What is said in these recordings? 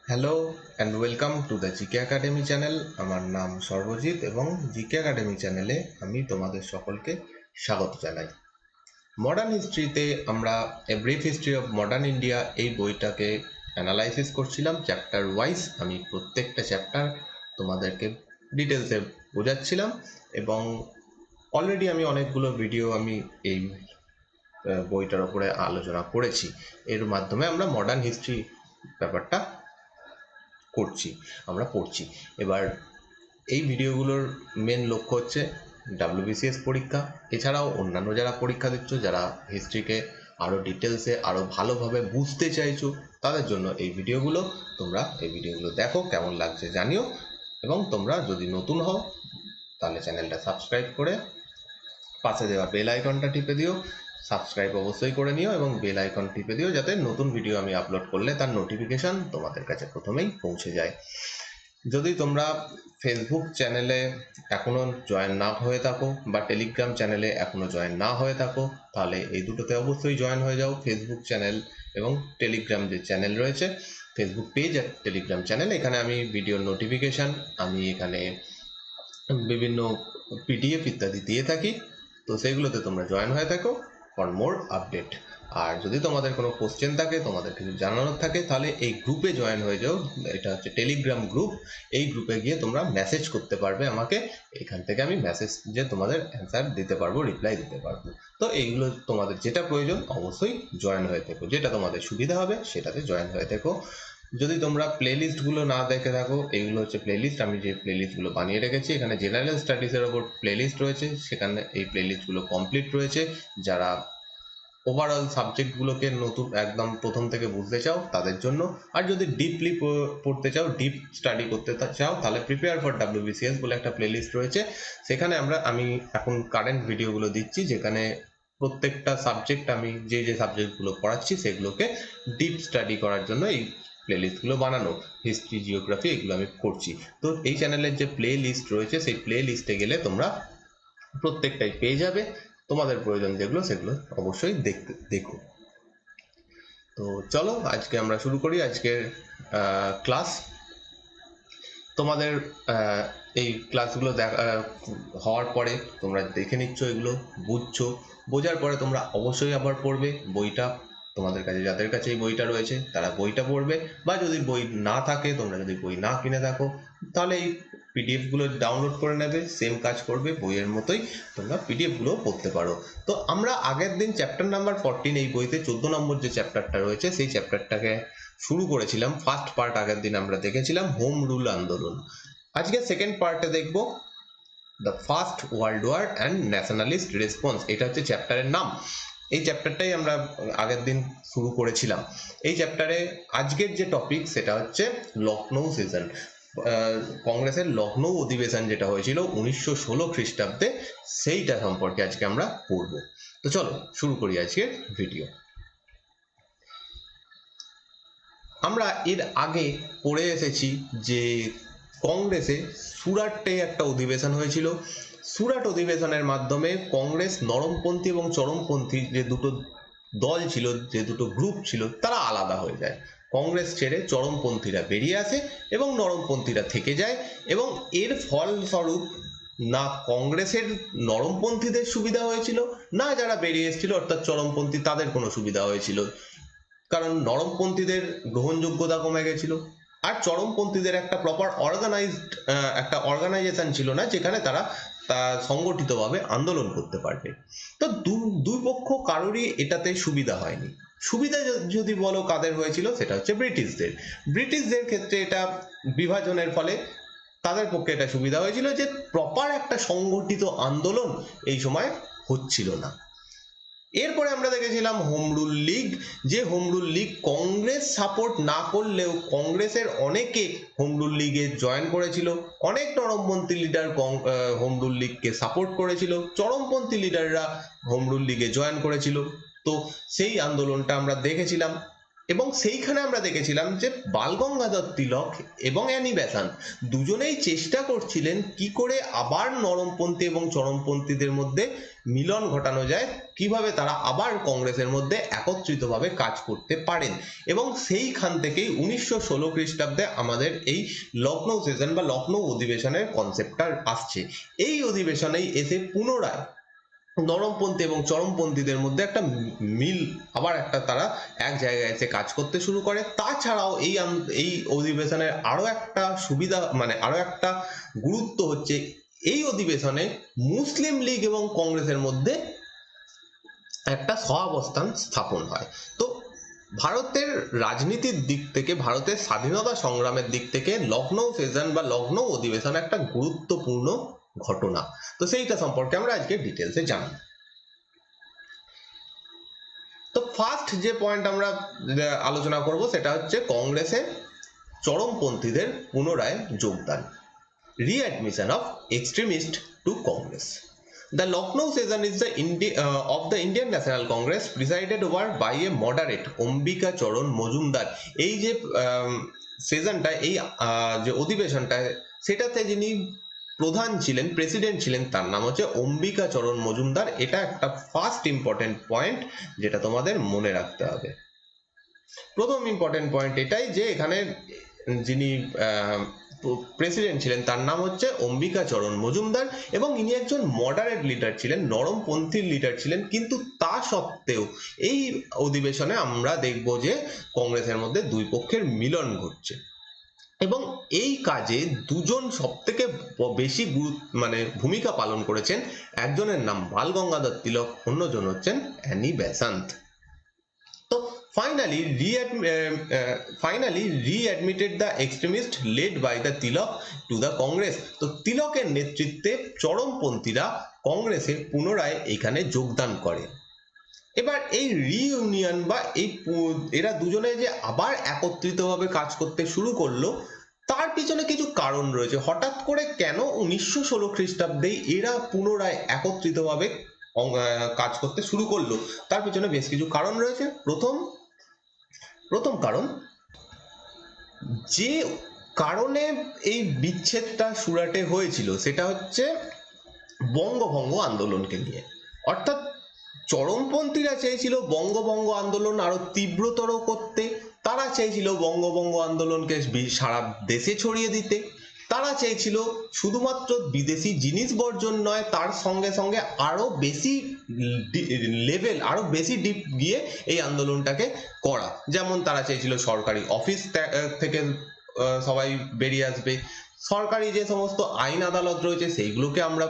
Hello and welcome to the GK academy channel. আমার নাম সর্বজিৎ এবং জিকে একাডেমি চ্যানেলে আমি তোমাদের সকলকে স্বাগত জানাই। মডার্ন হিস্ট্রিতে আমরা a brief history of modern India এই বইটাকে অ্যানালাইসিস করছিলাম চ্যাপ্টার ওয়াইজ। আমি প্রত্যেকটা চ্যাপ্টার তোমাদেরকে ডিটেলসে বোঝাচ্ছিলাম এবং অলরেডি আমি অনেকগুলো ভিডিও এই বইটার উপরে আলোচনা করেছি। এর মাধ্যমে আমরা মডার্ন হিস্ট্রি ব্যাপারটা পড়ছি। এবার এই ভিডিওগুলোর মেন লক্ষ্য হচ্ছে WBCS পরীক্ষা, এছাড়াও অন্যান্য যারা পরীক্ষা দিচ্ছ, যারা হিস্ট্রিকে আরও ডিটেলসে আরও ভালোভাবে বুঝতে চাইছো, তাদের জন্য এই ভিডিওগুলো। তোমরা এই ভিডিওগুলো দেখো, কেমন লাগছে জানিও, এবং তোমরা যদি নতুন হও তাহলে চ্যানেলটা সাবস্ক্রাইব করে পাশে দেওয়া বেল আইকনটা টিপে দিও। সাবস্ক্রাইব অবশ্যই করে নিও এবং বেল আইকন টিপে দিও, যাতে নতুন ভিডিও আমি আপলোড করলে তার নোটিফিকেশান তোমাদের কাছে প্রথমেই পৌঁছে যায়। যদি তোমরা ফেসবুক চ্যানেলে এখনও জয়েন না হয়ে থাকো বা টেলিগ্রাম চ্যানেলে এখনও জয়েন না হয়ে থাকো, তাহলে এই দুটোতে অবশ্যই জয়েন হয়ে যাও। ফেসবুক চ্যানেল এবং টেলিগ্রাম যে চ্যানেল রয়েছে, ফেসবুক পেজ আর টেলিগ্রাম চ্যানেল, এখানে আমি ভিডিওর নোটিফিকেশান, আমি এখানে বিভিন্ন PDF ইত্যাদি দিয়ে থাকি। তো সেইগুলোতে তোমরা জয়েন হয়ে থাকো ফর মোর আপডেট। আর যদি তোমাদের কোনো কোশ্চেন থাকে, তোমাদের কিছু জানানোর থাকে, তাহলে এই গ্রুপে জয়েন হয়ে যাও। এটা হচ্ছে টেলিগ্রাম গ্রুপ। এই গ্রুপে গিয়ে তোমরা মেসেজ করতে পারবে আমাকে, এখান থেকে আমি মেসেজে তোমাদের অ্যান্সার দিতে পারবো, রিপ্লাই দিতে পারবো। তো এইগুলো তোমাদের যেটা প্রয়োজন অবশ্যই জয়েন হয়ে থেকো, যেটা তোমাদের সুবিধা হবে সেটাতে জয়েন হয়ে থেকো। যদি তোমরা প্লেলিস্টগুলো না দেখে থাকো, এইগুলো হচ্ছে প্লেলিস্ট। আমি যে প্লেলিস্টগুলো বানিয়ে রেখেছি, এখানে জেনারেল স্টাডিজের ওপর প্লেলিস্ট রয়েছে, সেখানে এই প্লেলিস্টগুলো কমপ্লিট রয়েছে। যারা ওভারঅল সাবজেক্টগুলোকে নতুন একদম প্রথম থেকে বুঝতে চাও তাদের জন্য, আর যদি ডিপলি পড়তে চাও, ডিপ স্টাডি করতে চাও, তাহলে প্রিপেয়ার ফর WBCS বলে একটা প্লেলিস্ট রয়েছে। সেখানে আমি এখন কারেন্ট ভিডিওগুলো দিচ্ছি, যেখানে প্রত্যেকটা সাবজেক্ট আমি যে সাবজেক্টগুলো পড়াচ্ছি সেগুলোকে ডিপ স্টাডি করার জন্য এই প্লেলিস্টগুলো বানানো। হিস্ট্রি, জিওগ্রাফি এগুলো আমি করছি। তো এই চ্যানেলের যে প্লে লিস্ট রয়েছে, সেই প্লে লিস্টে গেলে তোমরা প্রত্যেকটাই পেয়ে যাবে। তোমাদের প্রয়োজন যেগুলো সেগুলো অবশ্যই দেখো। তো চলো আজকে আমরা শুরু করি আজকের ক্লাস। তোমাদের এই ক্লাসগুলো হওয়ার পরে তোমরা দেখে নিচ্ছ, এগুলো বুঝছো, বোঝার পরে তোমরা অবশ্যই আবার পড়বে বইটা। তোমাদের কাছে যাদের কাছে এই বইটা রয়েছে তারা বইটা পড়বে, বা যদি বই না থাকে, তোমরা যদি বই না কিনে থাকো, তাহলে এই PDF গুলো ডাউনলোড করে নেবে, সেম কাজ করবে, বইয়ের মতোই তোমরা PDF গুলো পড়তে পারো। তো আমরা আগের দিন চ্যাপ্টার নাম্বার 14, এই বইতে 14 নম্বর যে চ্যাপ্টারটা রয়েছে সেই চ্যাপ্টারটাকে শুরু করেছিলাম। ফার্স্ট পার্ট আগের দিন আমরা দেখেছিলাম, হোম রুল আন্দোলন। আজকে সেকেন্ড পার্টে দেখব the First World War and nationalist response. এটা হচ্ছে চ্যাপ্টারের নাম। এই চ্যাপ্টারটাই আমরা আগের দিন শুরু করেছিলাম। এই চ্যাপ্টারে আজকের যে টপিক সেটা হচ্ছে লখনৌ সেশন, কংগ্রেসের লখনৌ অধিবেশন যেটা হয়েছিল 1916 খ্রিস্টাব্দে, সেইটা সম্পর্কে আজকে আমরা পড়ব। তো চলো শুরু করি আজকের ভিডিও। আমরা এর আগে পড়ে এসেছি যে কংগ্রেসে সুরাটে একটা অধিবেশন হয়েছিল। সুরাট অধিবেশনের মাধ্যমে কংগ্রেস নরমপন্থী এবং চরমপন্থী যে দুটো দল ছিল, যে দুটো গ্রুপ ছিল, তারা আলাদা হয়ে যায়। কংগ্রেস ছেড়ে চরমপন্থীরা বেরিয়ে আসে এবং নরমপন্থীরা থেকে যায়, এবং এর ফলস্বরূপ না কংগ্রেসের নরমপন্থীদের সুবিধা হয়েছিল, না যারা বেরিয়ে এসেছিল অর্থাৎ চরমপন্থী তাদের কোনো সুবিধা হয়েছিল। কারণ নরমপন্থীদের গ্রহণযোগ্যতা কমে গেছিল, আর চরমপন্থীদের একটা প্রপার অর্গানাইজড একটা অর্গানাইজেশন ছিল না, যেখানে তারা সংগঠিতভাবে আন্দোলন করতে পারবে। তো দুই পক্ষ কারোরই এটাতে সুবিধা হয়নি। সুবিধা যদি বলো কাদের হয়েছিল, সেটা হচ্ছে ব্রিটিশদের। ব্রিটিশদের ক্ষেত্রে এটা বিভাজনের ফলে তাদের পক্ষে এটা সুবিধা হয়েছিল যে প্রপার একটা সংগঠিত আন্দোলন এই সময় হচ্ছিল না। এরপরে আমরা দেখেছিলাম হোম রুল লীগ, যে home rule League Congress support না করলেও কংগ্রেসের অনেকে হোম রুল লীগে জয়েন করেছিল। অনেক নরমপন্থী লিডার হোম রুল লীগকে সাপোর্ট করেছিল, চরমপন্থী লিডাররা হোম রুল লীগে জয়েন করেছিল। তো সেই আন্দোলনটা আমরা দেখেছিলাম। এবং সেইখানে আমরা দেখেছিলাম যে বালগঙ্গাধর তিলক এবং অ্যানি বেসান্ত দুজনেই চেষ্টা করছিলেন কি করে আবার নরমপন্থী এবং চরমপন্থীদের মধ্যে মিলন ঘটানো যায়, কিভাবে তারা আবার কংগ্রেসের মধ্যে একত্রিতভাবে কাজ করতে পারেন। এবং সেইখান থেকেই 1916 খ্রিস্টাব্দে আমাদের এই লখনৌ সেশন বা লখনৌ অধিবেশনের কনসেপ্টটা আসছে। এই অধিবেশনেই এসে পুনরায় নরমপন্থী এবং চরমপন্থীদের মধ্যে একটা মিল, আবার একটা তারা এক জায়গায় এসে কাজ করতে শুরু করে। তাছাড়াও এই অধিবেশনের আরো একটা সুবিধা, মানে আরো একটা গুরুত্ব হচ্ছে এই অধিবেশনে মুসলিম লীগ এবং কংগ্রেসের মধ্যে একটা সহাবস্থান স্থাপন হয়। তো ভারতের রাজনীতির দিক থেকে, ভারতের স্বাধীনতা সংগ্রামের দিক থেকে লখনৌ সেশন বা লখনৌ অধিবেশন একটা গুরুত্বপূর্ণ ঘটনা। তো সেইটা সম্পর্কে আমরা আজকে ডিটেলসে জানব। তো ফার্স্ট যে পয়েন্ট আমরা আলোচনা করব সেটা হচ্ছে কংগ্রেসে চরমপন্থীদের পুনরায় যোগদান, readmission of extremist to Congress. The Lucknow session is of the Indian National Congress presided over by a moderate Ambika চরণ মজুমদার। এই যে সেশনটা, এই যে অধিবেশনটা, সেটাতে যিনি প্রধান ছিলেন, প্রেসিডেন্ট ছিলেন, তার নাম হচ্ছে অম্বিকা চরণ মজুমদার। এটা একটা ফার্স্ট ইম্পর্টেন্ট পয়েন্ট যেটা তোমাদের মনে রাখতে হবে। প্রথম ইম্পর্টেন্ট পয়েন্ট এটাই যে এখানে যিনি প্রেসিডেন্ট ছিলেন তার নাম হচ্ছে অম্বিকা চরণ মজুমদার, এবং ইনি একজন মডারেট লিডার ছিলেন, নরমপন্থীর লিডার ছিলেন। কিন্তু তা সত্ত্বেও এই অধিবেশনে আমরা দেখব যে কংগ্রেসের মধ্যে দুই পক্ষের মিলন ঘটছে, এবং এই কাজে দুজন সব থেকে বেশি মানে ভূমিকা পালন করেছেন। একজনের নাম বালগঙ্গাধর তিলক, অন্যজন হচ্ছেন অ্যানি বেসান্ত। তো finally readmitted the extremist led by the Tilak to the Congress. তো তিলকের নেতৃত্বে চরমপন্থীরা কংগ্রেসে পুনরায় এখানে যোগদান করে। এবার এই রিইউনিয়ন বা এরা দুজনে যে আবার একত্রিতভাবে কাজ করতে শুরু করলো, তার পিছনে কিছু কারণ রয়েছে। হঠাৎ করে কেন 1916 খ্রিস্টাব্দে এরা পুনরায় একত্রিতভাবে কাজ করতে শুরু করলো, তার পিছনে বেশ কিছু কারণ রয়েছে। প্রথম কারণ, যে কারণে এই বিচ্ছেদটা সুরাটে হয়েছিল সেটা হচ্ছে বঙ্গভঙ্গ আন্দোলনকে নিয়ে। অর্থাৎ চরমপন্থীরা চেয়েছিল বঙ্গভঙ্গ আন্দোলন আরো তীব্রতর করতে, তারা চেয়েছিল বঙ্গভঙ্গ আন্দোলনকে সারা দেশে ছড়িয়ে দিতে, তারা চেয়েছিল শুধুমাত্র বিদেশি জিনিস বর্জন নয়, তার সঙ্গে সঙ্গে আরো বেশি লেভেল, আরো বেশি ডিপ গিয়ে এই আন্দোলনটাকে করা। যেমন তারা চেয়েছিল সরকারি অফিস থেকে সবাই বেরিয়ে আসবে, সরকারি যে সমস্ত আইন আদালত রয়েছে সেইগুলোকে আমরা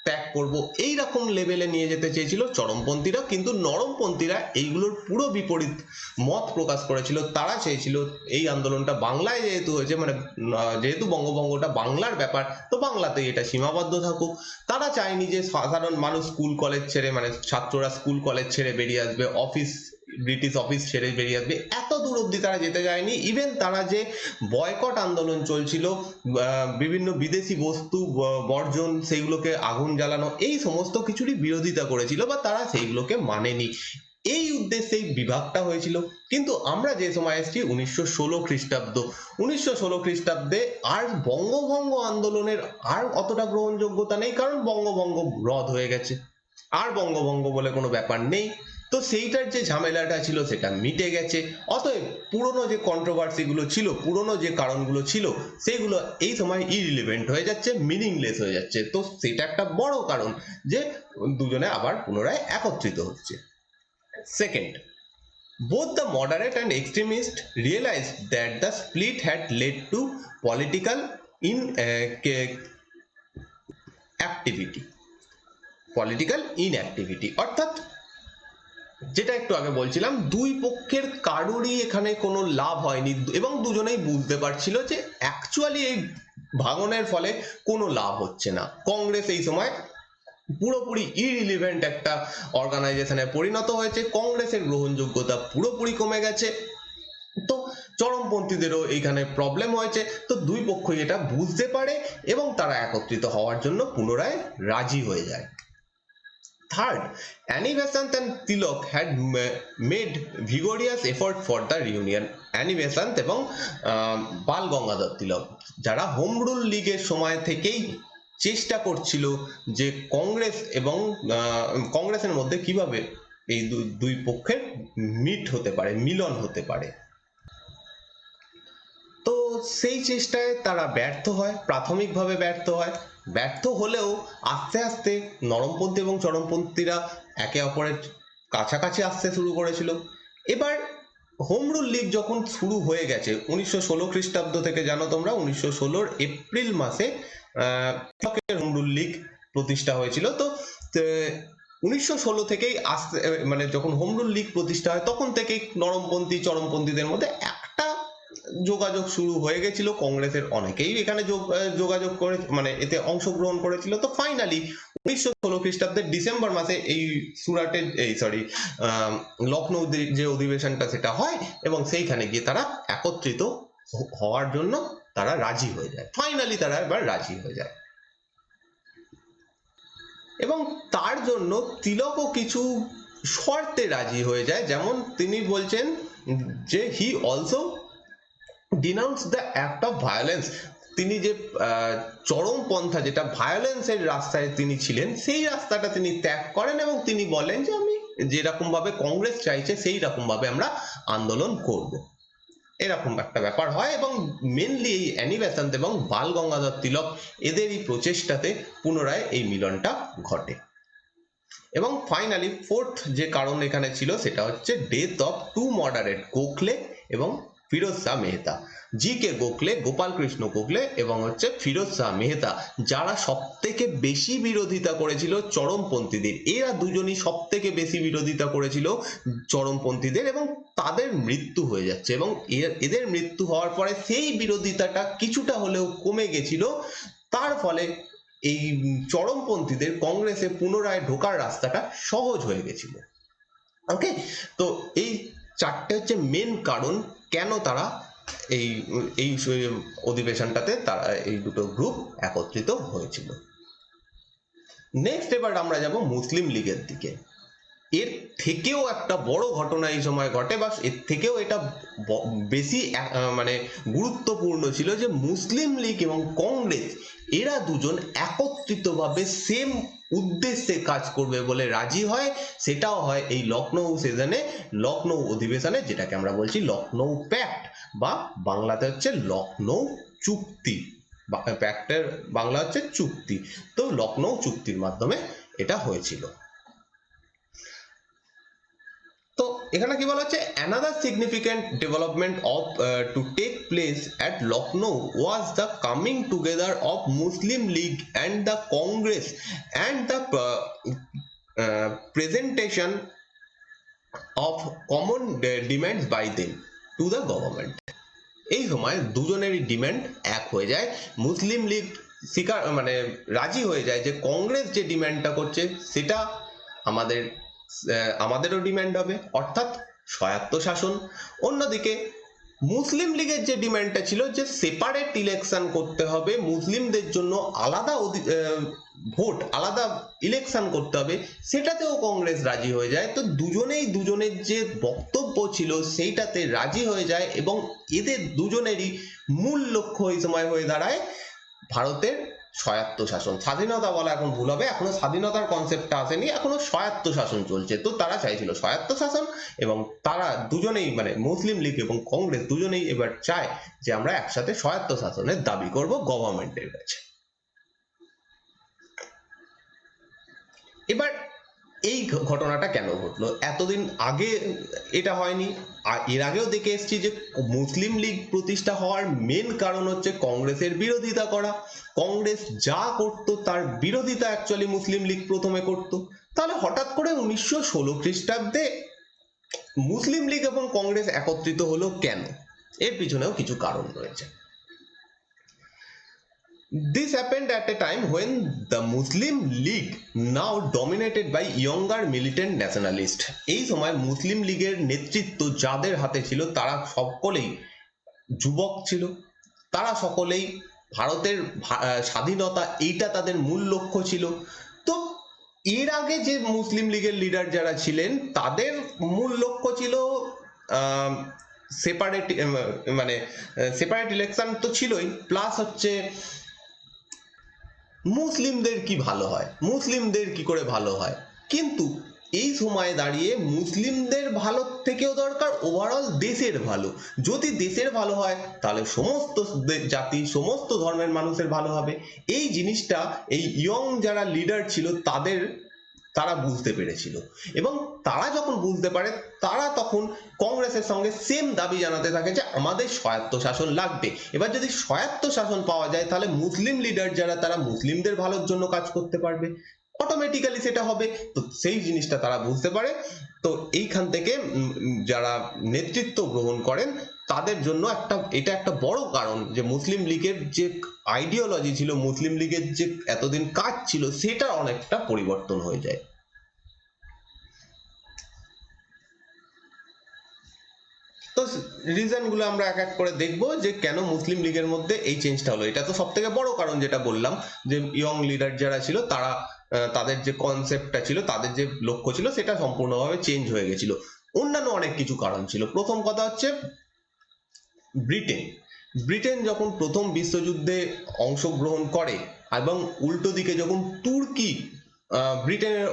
ত্যাগ করব, এই রকম লেভেলে নিয়ে যেতে চেয়েছিল চরমপন্থীরা। কিন্তু নরমপন্থীরা এইগুলোর পুরো বিপরীত মত প্রকাশ করেছিল। তারা চেয়েছিল এই আন্দোলনটা বাংলায় যেহেতু হয়েছে, মানে যেহেতু বঙ্গভঙ্গটা বাংলার ব্যাপার, তো বাংলাতেই এটা সীমাবদ্ধ থাকুক। তারা চায়নি যে সাধারণ মানুষ স্কুল কলেজ ছেড়ে, মানে ছাত্ররা স্কুল কলেজ ছেড়ে বেরিয়ে আসবে, ব্রিটিশ অফিস ছেড়ে বেরিয়ে আসবে, এত দূর অব্দি তারা যেতে চায়নি। ইভেন তারা যে বয়কট আন্দোলন চলছিল, বিভিন্ন বিদেশি বস্তু বর্জন, সেইগুলোকে আগুন জ্বালানো, এই সমস্ত কিছুরই বিরোধিতা করেছিল, বা তারা সেইগুলোকে মানেনি। এই উদ্দেশ্যেই বিভাগটা হয়েছিল। কিন্তু আমরা যে সময় এসেছি 1916 খ্রিস্টাব্দ, 1916 খ্রিস্টাব্দে আর বঙ্গভঙ্গ আন্দোলনের আর অতটা গ্রহণযোগ্যতা নেই, কারণ বঙ্গভঙ্গ রদ হয়ে গেছে, আর বঙ্গভঙ্গ বলে কোনো ব্যাপার নেই। তো সেইটার যে ঝামেলাটা ছিল সেটা মিটে গেছে। অতএব পুরনো যে কন্ট্রোভার্সি গুলো ছিল, পুরনো যে কারণগুলো ছিল, সেইগুলো এই সময় ইরিলিভেন্ট হয়ে যাচ্ছে, মিনিংলেস হয়ে যাচ্ছে। তো সেটা একটা বড় কারণ যে দুজনে আবার পুনরায় একত্রিত হচ্ছে। Second, both the moderate and extremist realized that the split had led to political inactivity, অর্থাৎ যেটা একটু আগে বলছিলাম, দুই পক্ষের কারোরই এখানে কোনো লাভ হয়নি, এবং দুজনেই বুঝতে পারছিল যে অ্যাকচুয়ালি এই ভাঙনের ফলে কোনো লাভ হচ্ছে না। কংগ্রেস এই সময় পুরোপুরি ইরিলিভেন্ট একটা অর্গানাইজেশনে পরিণত হয়েছে, কংগ্রেসের গ্রহণযোগ্যতা পুরোপুরি কমে গেছে। তো চরমপন্থীদেরও এইখানে প্রবলেম হয়েছে। তো দুই পক্ষই এটা বুঝতে পারে এবং তারা একত্রিত হওয়ার জন্য পুনরায় রাজি হয়ে যায়। Third, Annie Besant and Tilak had made vigorous effort for the reunion. Annie Besant এবং বাল গঙ্গাধর তিলক যারা হোম রুল লীগের সময় থেকেই চেষ্টা করছিল যে কংগ্রেস এবং কংগ্রেসের মধ্যে কিভাবে এই দুই পক্ষের মিট হতে পারে, মিলন হতে পারে। তো সেই চেষ্টায় তারা ব্যর্থ হয়, প্রাথমিকভাবে ব্যর্থ হয়। ব্যর্থ হলেও আস্তে আস্তে নরমপন্থী এবং চরমপন্থীরা একে অপরের কাছাকাছি আসতে শুরু করেছিল। এবার হোম রুল লীগ যখন শুরু হয়ে গেছে 1916 খ্রিস্টাব্দ থেকে, জানো তোমরা 1916 এপ্রিল মাসে হোম রুল লীগ প্রতিষ্ঠা হয়েছিল। তো 1916 থেকেই আসতে মানে যখন হোম রুল লীগ প্রতিষ্ঠা হয় তখন থেকেই নরমপন্থী চরমপন্থীদের মধ্যে একটা যোগাযোগ শুরু হয়ে গেছিল। কংগ্রেসের অনেকেই এখানে যোগাযোগ করে মানে এতে অংশগ্রহণ করেছিল। তো ফাইনালি 1916 খ্রিস্টাব্দের ডিসেম্বর মাসে এই সুরাটের লখনৌ যে অধিবেশনটা সেটা হয় এবং সেইখানে গিয়ে তারা একত্রিত হওয়ার জন্য তারা রাজি হয়ে যায়। ফাইনালি তারা এবার রাজি হয়ে যায় এবং তার জন্য তিলকও কিছু শর্তে রাজি হয়ে যায়। যেমন তিনি বলছেন যে he also denounce the act of violence. তিনি যে চরমপন্থা যেটা ভায়োলেন্সের রাস্তায় তিনি ছিলেন সেই রাস্তাটা তিনি ত্যাগ করেন এবং তিনি বলেন যে আমি যেরকম ভাবে কংগ্রেস চাইছে সেই রকম ভাবে আমরা আন্দোলন করব। এরকম একটা ব্যাপার হয় এবং মেনলি এই অ্যানি বেসান্ত এবং বাল গঙ্গাধর তিলক এদেরই প্রচেষ্টাতে পুনরায় এই মিলনটা ঘটে। এবং ফাইনালি ফোর্থ যে কারণ এখানে ছিল সেটা হচ্ছে death of to moderate Gokhale এবং ফিরোজ শাহ মেহতা। জি কে গোখলে, গোপাল কৃষ্ণ গোখলে এবং হচ্ছে ফিরোজ শাহ মেহতা, যারা সব থেকে বেশি বিরোধিতা করেছিল চরমপন্থীদের। এরা দুজনই সব থেকে বেশি বিরোধিতা করেছিল চরমপন্থীদের এবং তাদের মৃত্যু হয়ে যাচ্ছে এবং এদের মৃত্যু হওয়ার পরে সেই বিরোধিতাটা কিছুটা হলেও কমে গেছিল। তার ফলে এই চরমপন্থীদের কংগ্রেসে পুনরায় ঢোকার রাস্তাটা সহজ হয়ে গেছিল। ওকে, তো এই চারটে হচ্ছে মেন কারণ কেন তারা এই এই অধিবেশনটাতে তারা এই দুটো গ্রুপ একত্রিত হয়েছিল। নেক্সট এবার আমরা যাব মুসলিম লীগের দিকে। এর থেকেও একটা বড় ঘটনা এই সময় ঘটে বা এর থেকেও এটা বেশি মানে গুরুত্বপূর্ণ ছিল যে মুসলিম লীগ এবং কংগ্রেস এরা দুজন একত্রিতভাবে সেম উদ্দেশ্যে কাজ করবে বলে রাজি হয়। সেটাও হয় এই লখনৌ সেশনে, লখনৌ অধিবেশনে, যেটাকে আমরা বলছি লখনৌ প্যাক্ট বা বাংলাতে হচ্ছে লখনৌ চুক্তি। প্যাক্টের বাংলা হচ্ছে চুক্তি। তো লখনৌ চুক্তির মাধ্যমে এটা হয়েছিল। তো এখানে কি বলা হচ্ছে, another significant development of to take place at Lucknow was the coming together of Muslim League and the Congress and the presentation of common demands by them to the government. এই সময় দুজনেরই ডিমান্ড এক হয়ে যায়। মুসলিম লীগ স্বীকার মানে রাজি হয়ে যায় যে কংগ্রেস যে ডিমান্ডটা করছে সেটা আমাদেরও ডিমান্ড হবে, অর্থাৎ স্বায়ত্তশাসন। অন্যদিকে মুসলিম লীগের যে ডিমান্ডটা ছিল যে সেপারেট ইলেকশন করতে হবে, মুসলিমদের জন্য আলাদা ভোট, আলাদা ইলেকশন করতে হবে, সেটাতেও কংগ্রেস রাজি হয়ে যায়। তো দুজনেই দুজনের যে বক্তব্য ছিল সেইটাতে রাজি হয়ে যায় এবং এদের দুজনেরই মূল লক্ষ্য এই সময় হয়ে দাঁড়ায় ভারতের স্বায়ত্তশাসন। স্বাধীনতা বলা এখন ভুল হবে, এখনো স্বাধীনতার কনসেপ্টটা আসেনি, এখনো স্বায়ত্তশাসন চলছে। তো তারা চাইছিল স্বায়ত্তশাসন এবং তারা দুজনেই মানে মুসলিম লীগ এবং কংগ্রেস দুজনেই এবার চায় যে আমরা একসাথে স্বায়ত্তশাসনের দাবি করব গভর্নমেন্টের কাছে। এবার এই ঘটনাটা কেন ঘটলো? এতদিন আগে এটা হয়নি। এর আগেও দেখে এসেছি যে মুসলিম লীগ প্রতিষ্ঠা হওয়ার মেন কারণ হচ্ছে কংগ্রেসের বিরোধিতা করা। কংগ্রেস যা করত তার বিরোধিতা অ্যাকচুয়ালি মুসলিম লীগ প্রথমে করত। তাহলে হঠাৎ করে 1916 খ্রিস্টাব্দে মুসলিম লীগ এবং কংগ্রেস একত্রিত হলো কেন? এর পিছনেও কিছু কারণ রয়েছে। This happened at a time when the Muslim League now dominated by younger militant nationalists. এই সময় মুসলিম লীগের নেতৃত্ব যাদের হাতে ছিল তারা সকলেই যুবক ছিল, তারা সকলেই ভারতের স্বাধীনতা এইটা তাদের মূল লক্ষ্য ছিল। তো এর আগে যে মুসলিম লীগের লিডার যারা ছিলেন তাদের মূল লক্ষ্য ছিল সেপারেট, মানে সেপারেট ইলেকশন তো ছিলই, প্লাস হচ্ছে মুসলিমদের কি ভালো হয়, মুসলিমদের কি করে ভালো হয়। কিন্তু এই সময়ে দাঁড়িয়ে মুসলিমদের ভালো থেকেও দরকার ওভারঅল দেশের ভালো। যদি দেশের ভালো হয় তাহলে সমস্ত জাতি সমস্ত ধর্মের মানুষের ভালো হবে। এই জিনিসটা এই ইয়ং যারা লিডার ছিল তারা বুঝতে পেরেছিল, এবং তারা যখন বুঝতে পারে তারা তখন কংগ্রেসের সঙ্গে সেম দাবি জানাতে থাকে যে আমাদের স্বায়ত্ত শাসন লাগবে। এবার যদি স্বায়ত্ত শাসন পাওয়া যায় তাহলে মুসলিম লিডার যারা তারা মুসলিমদের ভালোর জন্য কাজ করতে পারবে, অটোমেটিক্যালি সেটা হবে। তো সেই জিনিসটা তারা বুঝতে পারে। তো এইখান থেকে যারা নেতৃত্ব গ্রহণ করেন তাদের জন্য এটা একটা বড় কারণ যে মুসলিম লীগের যে আইডিওলজি ছিল, মুসলিম লীগের যে এতদিন কাজ ছিল, সেটা অনেকটা পরিবর্তন হয়ে যায়। তো রিজন গুলো আমরা এক এক করে দেখবো যে কেন মুসলিম লীগের মধ্যে এই চেঞ্জটা হলো। এটা তো সব থেকে বড় কারণ যেটা বললাম, যে ইয়ং লিডার যারা ছিল তারা তাদের যে কনসেপ্টটা ছিল, তাদের যে লক্ষ্য ছিল, সেটা সম্পূর্ণভাবে চেঞ্জ হয়ে গেছিল। অন্যান্য অনেক কিছু কারণ ছিল। প্রথম কথা হচ্ছে ব্রিটেন। ব্রিটেন যখন প্রথম বিশ্বযুদ্ধে অংশগ্রহণ করে এবং উল্টো দিকে যখন তুর্কি ব্রিটেনের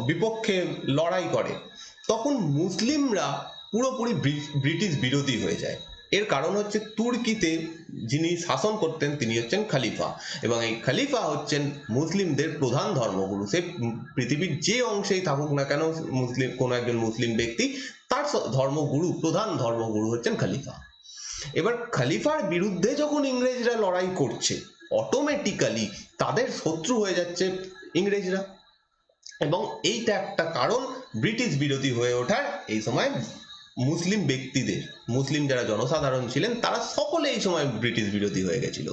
বিপক্ষে লড়াই করে, তখন মুসলিমরা পুরোপুরি ব্রিটিশ বিরোধী হয়ে যায়। এর কারণ হচ্ছে তুর্কিতে যিনি শাসন করতেন তিনি হচ্ছেন খলিফা, এবং এই খলিফা হচ্ছেন মুসলিমদের প্রধান ধর্মগুরু। সে পৃথিবীর যে অংশেই থাকুক না কেন, মুসলিম কোনো একজন মুসলিম ব্যক্তি, তার ধর্মগুরু, প্রধান ধর্মগুরু হচ্ছেন খলিফা। এবার খলিফার বিরুদ্ধে যখন ইংরেজরা লড়াই করছে, অটোমেটিক্যালি তাদের শত্রু হয়ে যাচ্ছে ইংরেজরা, এবং এইটা একটা কারণ ব্রিটিশ বিরোধী হয়ে ওঠার। এই সময় মুসলিম ব্যক্তিদের, মুসলিম যারা জনসাধারণ ছিলেন তারা সকলে এই সময় ব্রিটিশ বিরোধী হয়ে গেছিল।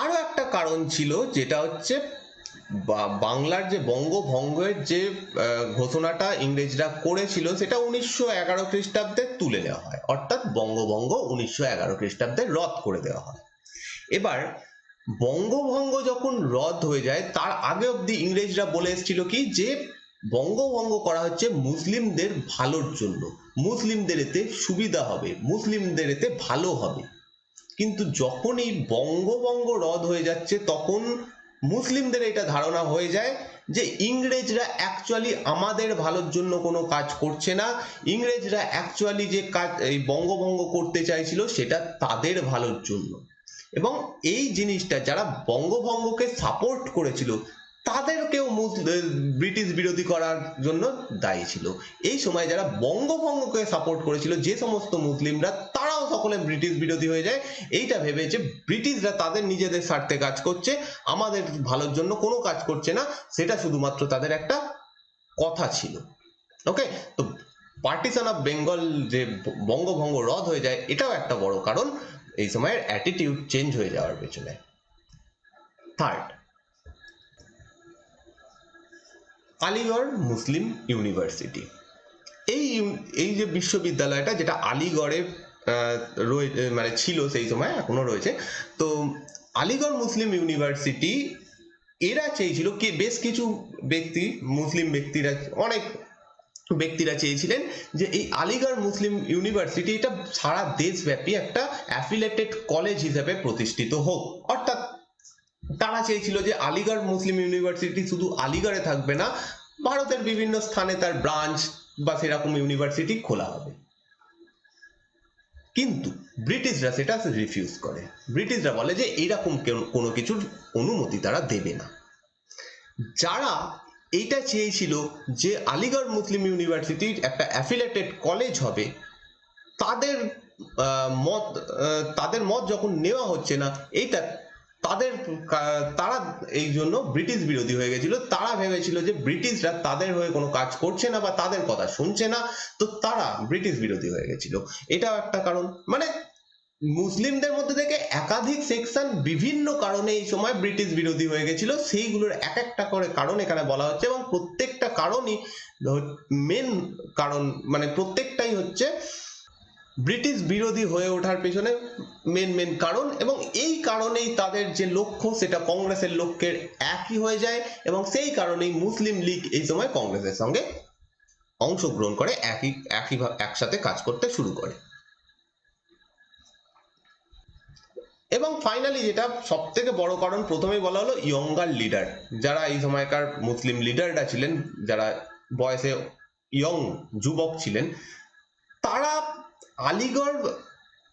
আরো একটা কারণ ছিল, যেটা হচ্ছে বাংলার যে বঙ্গভঙ্গের যে ঘোষণাটা ইংরেজরা করেছিল, সেটা 1911 খ্রিস্টাব্দে তুলে নেওয়া হয়, অর্থাৎ বঙ্গভঙ্গ 1911 খ্রিস্টাব্দে রদ করে দেওয়া হয়। এবার বঙ্গভঙ্গ যখন রদ হয়ে যায়, তার আগে অব্দি ইংরেজরা বলে এসেছিল কি, যে বঙ্গভঙ্গ করা হচ্ছে মুসলিমদের ভালোর জন্য, মুসলিমদের এতে সুবিধা হবে, মুসলিমদের এতে ভালো হবে। কিন্তু যখনই বঙ্গভঙ্গ রদ হয়ে যাচ্ছে, তখন মুসলিমদের এটা ধারণা হয়ে যায় যে ইংরেজরা অ্যাকচুয়ালি আমাদের ভালোর জন্য কোনো কাজ করছে না, ইংরেজরা অ্যাকচুয়ালি যে কাজ এই বঙ্গভঙ্গ করতে চাইছিল সেটা তাদের ভালোর জন্য। এবং এই জিনিসটা যারা বঙ্গভঙ্গকে সাপোর্ট করেছিল তাদেরকেও ব্রিটিশ বিরোধী করার জন্য দায়ী ছিল। এই সময় যারা বঙ্গভঙ্গকে সাপোর্ট করেছিল যে সমস্ত মুসলিমরা, তারাও সকলে ব্রিটিশ বিরোধী হয়ে যায়, এইটা ভেবে যে ব্রিটিশরা তাদের নিজেদের স্বার্থে কাজ করছে, আমাদের ভালোর জন্য কোনো কাজ করছে না, সেটা শুধুমাত্র তাদের একটা কথা ছিল। ওকে, তো পার্টিশন অফ বেঙ্গল, যে বঙ্গভঙ্গ রদ হয়ে যায়, এটাও একটা বড় কারণ এই সময়ের অ্যাটিটিউড চেঞ্জ হয়ে যাওয়ার পেছনে। থার্ড, আলিগড় মুসলিম ইউনিভার্সিটি। এই যে বিশ্ববিদ্যালয়টা, যেটা আলিগড়ে মানে ছিল সেই সময়, এখনো রয়েছে। তো আলিগড় মুসলিম ইউনিভার্সিটি, এরা চেয়েছিল কি, বেশ কিছু ব্যক্তি, মুসলিম ব্যক্তিরা, অনেক ব্যক্তিরা চেয়েছিলেন যে এই আলিগড় মুসলিম ইউনিভার্সিটি এটা সারা দেশব্যাপী একটা অ্যাফিলিয়েটেড কলেজ হিসেবে প্রতিষ্ঠিত হোক। অর্থাৎ তারা চেয়েছিল যে আলিগড় মুসলিম ইউনিভার্সিটি শুধু আলিগড়ে থাকবে না, ভারতের বিভিন্ন স্থানে তার ব্রাঞ্চ বা সেরকম ইউনিভার্সিটি খোলা হবে। কিন্তু ব্রিটিশরা সেটা রিফিউজ করে। ব্রিটিশরা বলে যে এইরকম কোনো কিছুর অনুমতি তারা দেবে না। যারা এইটা চেয়েছিল যে আলিগড় মুসলিম ইউনিভার্সিটির একটা অ্যাফিলিয়েটেড কলেজ হবে, তাদের মত যখন নেওয়া হচ্ছে না, এইটা তারা এই জন্য ব্রিটিশ বিরোধী হয়ে গেছিল। তারা ভেবেছিল যে ব্রিটিশরা তাদের হয়ে কোনো কাজ করছে না বা তাদের কথা শুনছে না, তো তারা ব্রিটিশ বিরোধী হয়ে গেছিল। এটাও একটা কারণ। মানে মুসলিমদের মধ্যে থেকে একাধিক সেকশন বিভিন্ন কারণে এই সময় ব্রিটিশ বিরোধী হয়ে গেছিল, সেইগুলোর এক একটা করে কারণ এখানে বলা হচ্ছে, এবং প্রত্যেকটা কারণই মেন কারণ, মানে প্রত্যেকটাই হচ্ছে ব্রিটিশ বিরোধী হয়ে ওঠার পেছনে মেন কারণ, এবং এই কারণেই তাদের যে লক্ষ্য সেটা কংগ্রেসের লক্ষ্যের একই হয়ে যায়, এবং সেই কারণেই মুসলিম লীগ এই সময় কংগ্রেসের সঙ্গে অংশগ্রহণ করে, একসাথে কাজ করতে শুরু করে। এবং ফাইনালি যেটা সব থেকে বড় কারণ, প্রথমেই বলা হলো ইয়ঙ্গার লিডার, যারা এই সময়কার মুসলিম লিডাররা ছিলেন, যারা বয়সে ইয়ং যুবক ছিলেন, তারা আলিগড়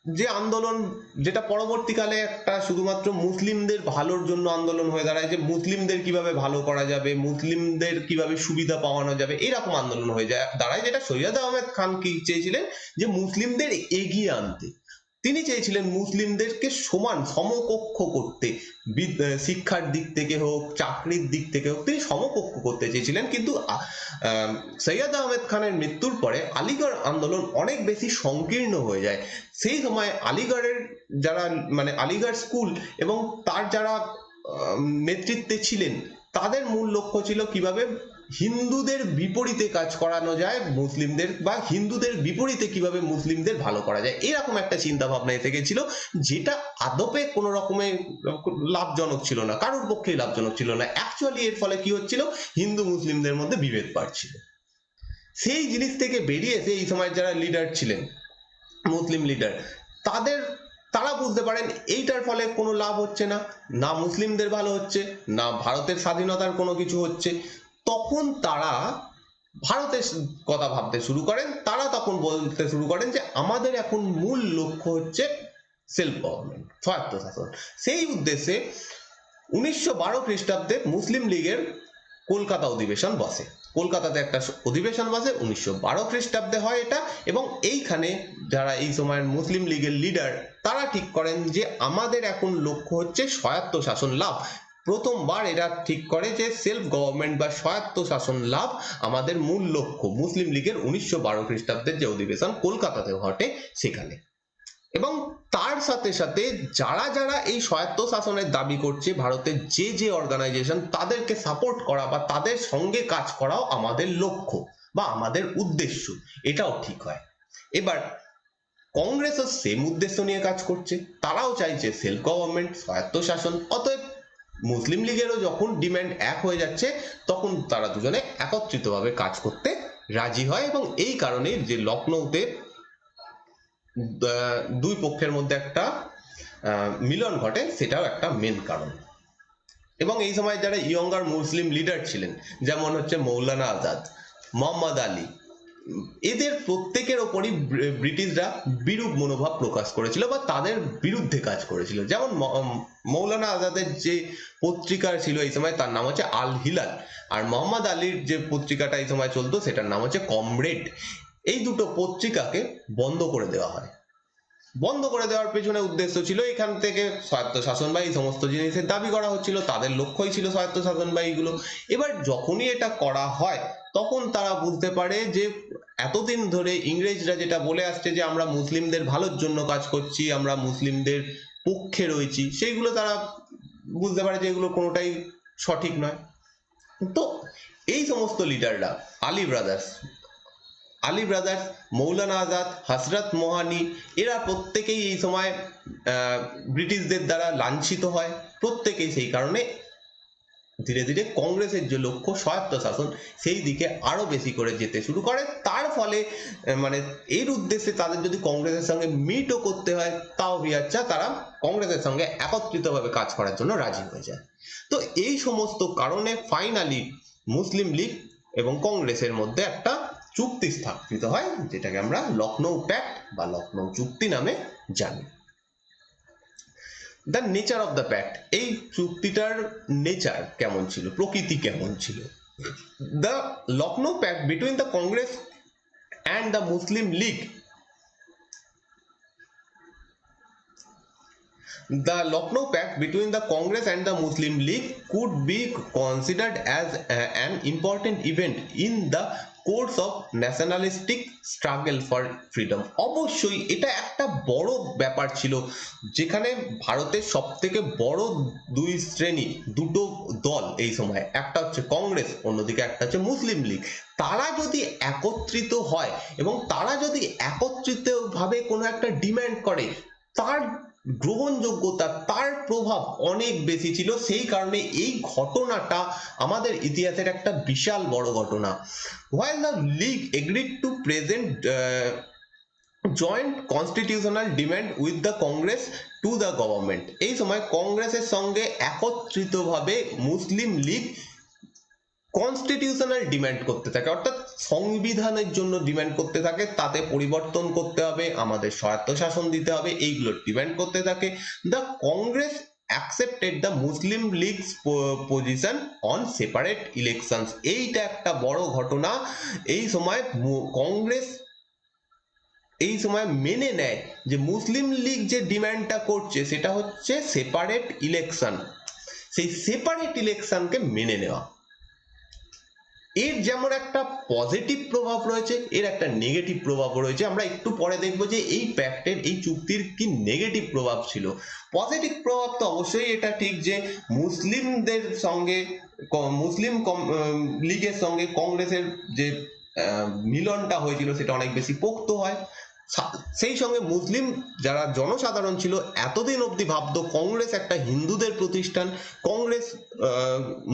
যে আন্দোলন, যেটা পরবর্তীকালে একটা শুধুমাত্র মুসলিমদের ভালোর জন্য আন্দোলন হয়ে দাঁড়ায়, যে মুসলিমদের কিভাবে ভালো করা যাবে, মুসলিমদের কিভাবে সুবিধা পাওয়ানো যাবে, এরকম আন্দোলন হয়ে দাঁড়ায়, যেটা সৈয়দ আহমেদ খান কি চেয়েছিলেন, যে মুসলিমদের এগিয়ে আনতে। তিনি চেয়েছিলেন মুসলিমদেরকে সমান সমকক্ষ করতে, শিক্ষার দিক থেকে হোক, চাকরির দিক থেকে হোক, তিনি সমকক্ষ করতে চেয়েছিলেন। কিন্তু সৈয়দ আহমেদ খানের মৃত্যুর পরে আলিগড় আন্দোলন অনেক বেশি সংকীর্ণ হয়ে যায়। সেই সময় আলিগড়ের যারা, মানে আলিগড় স্কুল এবং তার যারা নেতৃত্বে ছিলেন, তাদের মূল লক্ষ্য ছিল কিভাবে হিন্দুদের বিপরীতে কাজ করানো যায় মুসলিমদের, বা হিন্দুদের বিপরীতে কিভাবে মুসলিমদের ভালো করা যায়, এরকম একটা চিন্তা ভাবনা এসে গেছিল, যেটা আদপে কোনো রকমের লাভজনক ছিল না, কারোর পক্ষেই লাভজনক ছিল না। অ্যাকচুয়ালি এর ফলে কি হচ্ছিল, হিন্দু মুসলিমদের মধ্যে বিভেদ বাড়ছিল। সেই জিনিস থেকে বেরিয়ে এসে এই সময় যারা লিডার ছিলেন, মুসলিম লিডার, তারা বুঝতে পারেন এইটার ফলে কোনো লাভ হচ্ছে না, না মুসলিমদের ভালো হচ্ছে, না ভারতের স্বাধীনতার কোনো কিছু হচ্ছে। তখন তারা ভারতের কথা ভাবতে শুরু করেন। তারা তখন বলতে শুরু করেন যে আমাদের এখন মূল লক্ষ্য হচ্ছে সেলফ গভর্নমেন্ট, স্বায়ত্তশাসন। সেই উদ্দেশ্যে 1912 খ্রিস্টাব্দে মুসলিম লীগের কলকাতা অধিবেশন বসে। কলকাতাতে একটা অধিবেশন বসে, 1912 খ্রিস্টাব্দে হয় এটা। এবং এইখানে যারা এই সময়ের মুসলিম লীগের লিডার, তারা ঠিক করেন যে আমাদের এখন লক্ষ্য হচ্ছে স্বায়ত্তশাসন লাভ। প্রথমবার এরা ঠিক করে যে সেলফ গভর্নমেন্ট বা স্বায়ত্তশাসন লাভ আমাদের মূল লক্ষ্য, মুসলিম লীগের 1912 খ্রিস্টাব্দের যে অধিবেশন কলকাতাতে ঘটে সেখানে। এবং তার সাথে সাথে যারা যারা এই স্বায়ত্তশাসনের দাবি করছে, ভারতের যে অর্গানাইজেশন, তাদেরকে সাপোর্ট করা বা তাদের সঙ্গে কাজ করাও আমাদের লক্ষ্য বা আমাদের উদ্দেশ্য, এটাও ঠিক হয়। এবার কংগ্রেসও সেম উদ্দেশ্য নিয়ে কাজ করছে, তারাও চাইছে সেলফ গভর্নমেন্ট, স্বায়ত্তশাসন। অতএব মুসলিম লীগেরও যখন ডিমান্ড এক হয়ে যাচ্ছে, তখন তারা দুজনে একত্রিতভাবে কাজ করতে রাজি হয়। এবং এই কারণেই যে লখনৌতে দুই পক্ষের মধ্যে একটা মিলন ঘটে, সেটাও একটা মেন কারণ। এবং এই সময় যারা ইয়ঙ্গার মুসলিম লিডার ছিলেন, যেমন হচ্ছে মৌলানা আজাদ, মোহাম্মদ আলী, এদের প্রত্যেকের ওপরই ব্রিটিশরা বিরূপ মনোভাব প্রকাশ করেছিল বা তাদের বিরুদ্ধে কাজ করেছিল। যেমন মৌলানা আজাদের যে পত্রিকা ছিল এই সময়, তার নাম হচ্ছে আল হিলাল, আর মোহাম্মদ আলীর যে পত্রিকাটা এই সময় চলতো সেটার নাম হচ্ছে কমরেড। এই দুটো পত্রিকাকে বন্ধ করে দেওয়া হয়। বন্ধ করে দেওয়ার পেছনে উদ্দেশ্য ছিল এখান থেকে স্বায়ত্তশাসন বা এই সমস্ত জিনিসের দাবি করা হচ্ছিল, তাদের লক্ষ্যই ছিল স্বায়ত্তশাসন বা এইগুলো। এবার যখনই এটা করা হয়, তখন তারা বুঝতে পারে যে এতদিন ধরে ইংরেজরা যেটা বলে আসছে যে আমরা মুসলিমদের ভালোর জন্য কাজ করছি, আমরা মুসলিমদের পক্ষে রয়েছি, সেইগুলো তারা বুঝতে পারে যে এগুলো কোনোটাই সঠিক নয়। তো এই সমস্ত লিডাররা, আলী ব্রাদার্স, মৌলানা আজাদ, হযরত মোহানি, এরা প্রত্যেকেই এই সময় ব্রিটিশদের দ্বারা লাঞ্ছিত হয়। প্রত্যেকেই সেই কারণে ধীরে ধীরে কংগ্রেসের যে লক্ষ্য স্বায়ত্তশাসন, সেই দিকে আরো বেশি করে যেতে শুরু করে। তার ফলে মানে এর উদ্দেশ্যে তাদের যদি কংগ্রেসের সঙ্গে মিটও করতে হয়, তাও ভিয়াচ্ছা তারা কংগ্রেসের সঙ্গে একত্রিতভাবে কাজ করার জন্য রাজি হয়ে যায়। তো এই সমস্ত কারণে ফাইনালি মুসলিম লীগ এবং কংগ্রেসের মধ্যে একটা চুক্তি স্থাপিত হয়, যেটাকে আমরা লখনৌ প্যাক্ট বা লখনৌ চুক্তি নামে জানি। The nature of the pact, এই চুক্তিটার নেচার কেমন ছিল, প্রকৃতি কেমন ছিল? The Lucknow Pact between the Congress and the Muslim League The Lucknow Pact between the Congress and the Muslim League could be considered as an important event in the course of nationalistic struggle for freedom. অবশ্যই এটা একটা বড় ব্যাপার ছিল, যেখানে ভারতের সবথেকে বড় দুই শ্রেণী, দুটো দল এই সময়, একটা হচ্ছে কংগ্রেস, অন্যদিকে একটা হচ্ছে মুসলিম লীগ, তারা যদি একত্রিত হয় এবং তারা যদি একত্রিত ভাবে কোনো একটা ডিমান্ড করে, তার গ্রহণযোগ্যতা, তার প্রভাব অনেক বেশি ছিল। সেই কারণে এই ঘটনাটা আমাদের ইতিহাসের একটা বিশাল বড় ঘটনা। While the league agreed to present joint constitutional demand with the congress to the government, এই সময় কংগ্রেসের সঙ্গে একত্রিতভাবে মুসলিম লীগ কনস্টিটিউশনাল ডিমান্ড করতে থাকে, অর্থাৎ সংবিধানের জন্য ডিমান্ড করতে থাকে, তাতে পরিবর্তন করতে হবে, আমাদের স্বায়ত্তশাসন দিতে হবে, এইগুলো ডিমান্ড করতে থাকে। The Congress accepted the Muslim leagues position on separate elections. এইটা একটা বড় ঘটনা। এই সময় কংগ্রেস এই সময় মেনে নেয় যে মুসলিম লীগ যে ডিমান্ডটা করছে সেটা হচ্ছে সেপারেট ইলেকশন, সেই সেপারেট ইলেকশনকে মেনে নেওয়া। এর যেমন একটা পজিটিভ প্রভাব রয়েছে, এর একটা নেগেটিভ প্রভাব রয়েছে। আমরা একটু পরে দেখব যে এই প্যাক্টের, এই চুক্তির কি নেগেটিভ প্রভাব ছিল। পজিটিভ প্রভাব তো অবশ্যই এটা ঠিক যে মুসলিমদের সঙ্গে, মুসলিম লীগের সঙ্গে কংগ্রেসের যে মিলনটা হয়েছিল সেটা অনেক বেশি পোক্ত হয়। সেই সঙ্গে মুসলিম যারা জনসাধারণ ছিল এতদিন অবধি ভাবতো কংগ্রেস একটা হিন্দুদের প্রতিষ্ঠান, কংগ্রেস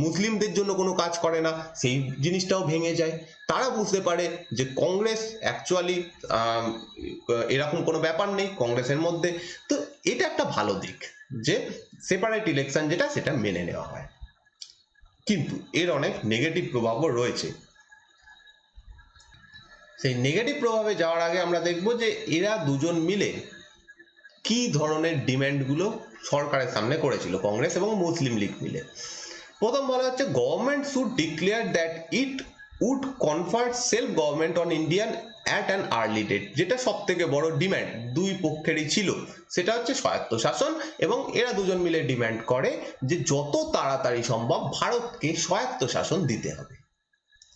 মুসলিমদের জন্য কোনো কাজ করে না, সেই জিনিসটাও ভেঙে যায়। তারা বুঝতে পারে যে কংগ্রেস অ্যাকচুয়ালি এরকম কোনো ব্যাপার নেই কংগ্রেসের মধ্যে। তো এটা একটা ভালো দিক যে সেপারেট ইলেকশন যেটা, সেটা মেনে নেওয়া হয়। কিন্তু এর অনেক নেগেটিভ প্রভাবও রয়েছে। সেই নেগেটিভ প্রভাবে যাওয়ার আগে আমরা দেখব যে এরা দুজন মিলে কি ধরনের ডিমান্ডগুলো সরকারের সামনে করেছিল, কংগ্রেস এবং মুসলিম লীগ মিলে। প্রথম বলা হচ্ছে government should declare that it would confer self government on Indian at an early date. যেটা সব থেকে বড় ডিমান্ড দুই পক্ষেরই ছিল, সেটা হচ্ছে স্বায়ত্তশাসন। এবং এরা দুজন মিলে ডিমান্ড করে যে যত তাড়াতাড়ি সম্ভব ভারতকে স্বায়ত্তশাসন দিতে হবে।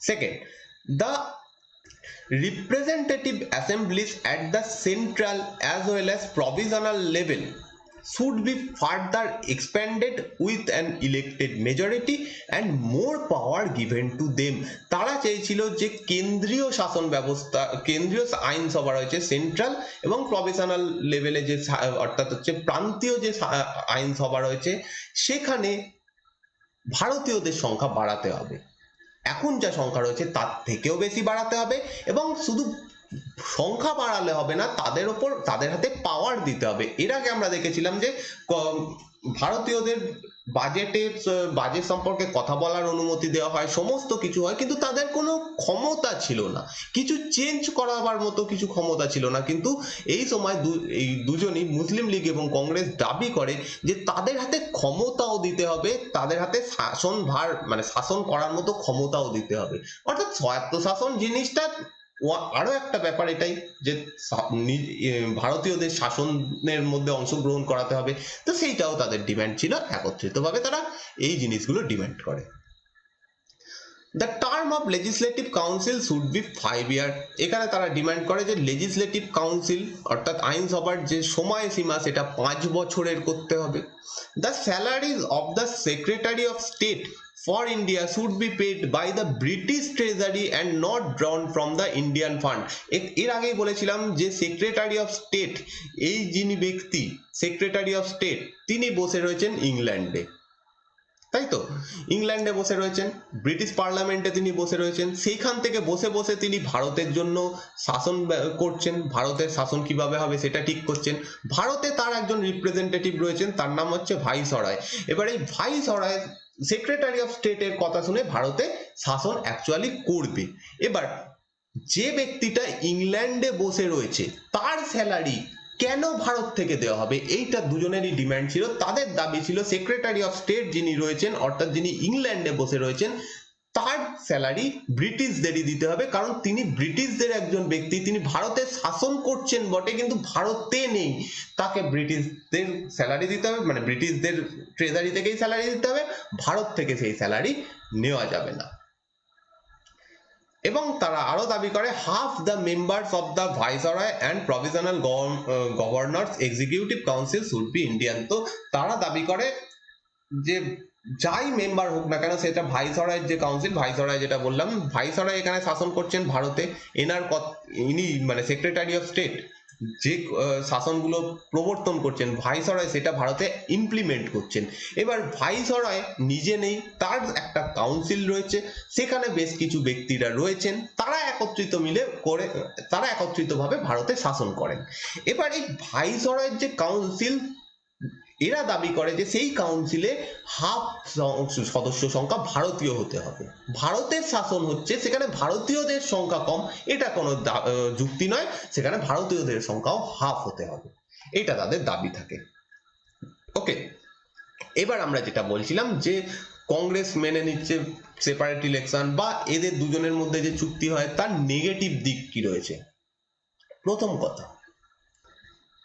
Second, the representative assemblies at the central as well as provisional level should be further expanded with an elected majority and more power given to them. তারা চেয়েছিল যে কেন্দ্রীয় শাসন ব্যবস্থা, কেন্দ্রীয় আইনসভা রয়েছে সেন্ট্রাল এবং প্রভিশনাল লেভেলে যে অর্থাৎ হচ্ছে প্রান্তীয় যে আইনসভা রয়েছে, সেখানে ভারতীয়দের সংখ্যা বাড়াতে হবে, এখন যা সংখ্যা রয়েছে তার থেকেও বেশি বাড়াতে হবে। এবং শুধু সংখ্যা বাড়ালে হবে না, তাদের ওপর, তাদের হাতে পাওয়ার দিতে হবে। এর আগে আমরা দেখেছিলাম যে ভারতীয়দের বাজেট সম্পর্কে কথা বলার অনুমতি দেওয়া হয়, সমস্ত কিছু হয়, কিন্তু তাদের কোনো ক্ষমতা ছিল না, কিছু চেঞ্জ করাবার মতো কিছু ক্ষমতা ছিল না। কিন্তু এই সময় এই দুজনই, মুসলিম লীগ এবং কংগ্রেস, দাবি করে যে তাদের হাতে ক্ষমতাও দিতে হবে, তাদের হাতে শাসন ভার মানে শাসন করার মতো ক্ষমতাও দিতে হবে। অর্থাৎ স্বায়ত্তশাসন জিনিসটা আরো একটা ব্যাপার এটাই যে ভারতীয়দের শাসনের মধ্যে অংশগ্রহণ করাতে হবে। তো সেইটাও তাদের ডিমান্ড ছিল, একত্রিতভাবে তারা এই জিনিসগুলো ডিমান্ড করে। The term of legislative council should be 5 year। এখানে তারা ডিমান্ড করে যে লেজিসলেটিভ কাউন্সিল অর্থাৎ আইনসভার যে সময়সীমা সেটা 5 বছরের করতে হবে। The salaries of the secretary of state for India should be paid by the British Treasury and not drawn from the Indian fund। এর আগেই বলেছিলাম যে সেক্রেটারি অফ স্টেট, এই যিনি ব্যক্তি সেক্রেটারি অফ স্টেট, তিনি বসে রয়েছেন ইংল্যান্ডে, তাই তো? ইংল্যান্ডে বসে রয়েছেন, ব্রিটিশ পার্লামেন্টে তিনি বসে রয়েছেন, সেইখান থেকে বসে বসে তিনি ভারতের জন্য শাসন করছেন, ভারতের শাসন কিভাবে হবে সেটা ঠিক করছেন। ভারতে তার একজন রিপ্রেজেন্টেটিভ রয়েছেন, তার নাম হচ্ছে ভাইসরয়। এবার এই ভাইসরয় সেক্রেটারি অফ স্টেটের কথা শুনে ভারতে শাসন অ্যাকচুয়ালি করবে। এবার যে ব্যক্তিটা ইংল্যান্ডে বসে রয়েছে তার স্যালারি কেন ভারত থেকে দেওয়া হবে, এইটা দুজনেরই ডিমান্ড ছিল। তাদের দাবি ছিল সেক্রেটারি অফ স্টেট যিনি রয়েছেন, অর্থাৎ যিনি ইংল্যান্ডে বসে রয়েছেন, তার স্যালারি ব্রিটিশদেরই দিতে হবে, কারণ তিনি ব্রিটিশদের একজন ব্যক্তি, তিনি ভারতে শাসন করছেন বটে কিন্তু ভারতে নেই, তাকে ব্রিটিশদের স্যালারি দিতে হবে, মানে ব্রিটিশদের ট্রেজারি থেকেই স্যালারি দিতে হবে, ভারত থেকে সেই স্যালারি নেওয়া যাবে না। এবং তারা আরো দাবি করে half the members of the viceroy and provisional governors executive council should be Indian. তো তারা দাবি করে যে যাই মেম্বার হোক না কেন, সেটা ভাইসরয়ের যে কাউন্সিল, ভাইসরয় যেটা বললাম, ভাইসরয় এখানে শাসন করছেন ভারতে, ইনি মানে সেক্রেটারি অফ স্টেট, যে শাসনগুলো প্রবর্তন করছেন ভাইসরয় সেটা ভারতে ইমপ্লিমেন্ট করছেন। এবার ভাইসরয় নিজে নেই, তার একটা কাউন্সিল রয়েছে, সেখানে বেশ কিছু ব্যক্তিরা রয়েছেন, তারা একত্রিতভাবে ভারতে শাসন করেন। এবার এই ভাইসরয়ের যে কাউন্সিল, এরা দাবি করে যে সেই কাউন্সিলে হাফ সদস্য সংখ্যা ভারতীয় হতে হবে। ভারতের শাসন হচ্ছে, সেখানে ভারতীয়দের সংখ্যা কম, এটা কোনো যুক্তি নয়, সেখানে ভারতীয়দের সংখ্যাও হাফ হতে হবে, এটা তাদের দাবি থাকে। ওকে, এবার আমরা যেটা বলছিলাম যে কংগ্রেস মেনে নিচ্ছে সেপারেট ইলেকশন, বা এদের দুজনের মধ্যে যে চুক্তি হয় তার নেগেটিভ দিক কি রয়েছে। প্রথম কথা,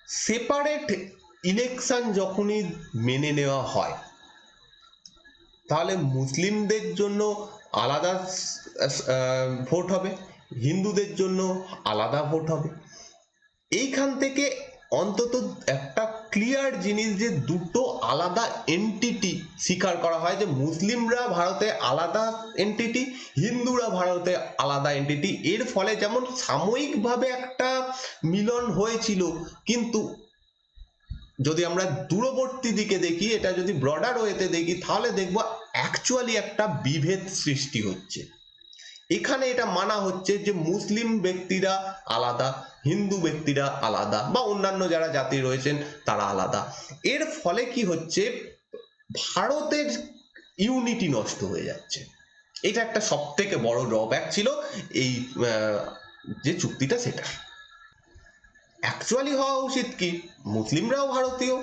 সেপারেট ইলেকশন যখনই মেনে নেওয়া হয়, তাহলে মুসলিমদের জন্য আলাদা ভোট হবে, হিন্দুদের জন্য আলাদা ভোট হবে। এইখান থেকে অন্তত একটা ক্লিয়ার জিনিস যে দুটো আলাদা এন্টিটি স্বীকার করা হয়, যে মুসলিমরা ভারতে আলাদা এন্টিটি, হিন্দুরা ভারতে আলাদা এন্টিটি। এর ফলে যেমন সাময়িকভাবে একটা মিলন হয়েছিল, কিন্তু যদি আমরা দূরবর্তী দিকে দেখি, এটা যদি ব্রডার ওয়েতে দেখি, তাহলে দেখবো অ্যাকচুয়ালি একটা বিভেদ সৃষ্টি হচ্ছে। এখানে এটা মানা হচ্ছে যে মুসলিম ব্যক্তিরা আলাদা, হিন্দু ব্যক্তিরা আলাদা, বা অন্যান্য যারা জাতি রয়েছেন তারা আলাদা। এর ফলে কি হচ্ছে, ভারতের ইউনিটি নষ্ট হয়ে যাচ্ছে। এটা একটা সব থেকে বড় ড্রব্যাক ছিল এই যে চুক্তিটা, সেটা অ্যাকচুয়ালি হওয়া উচিত কি, মুসলিমরাও ভারতীয়,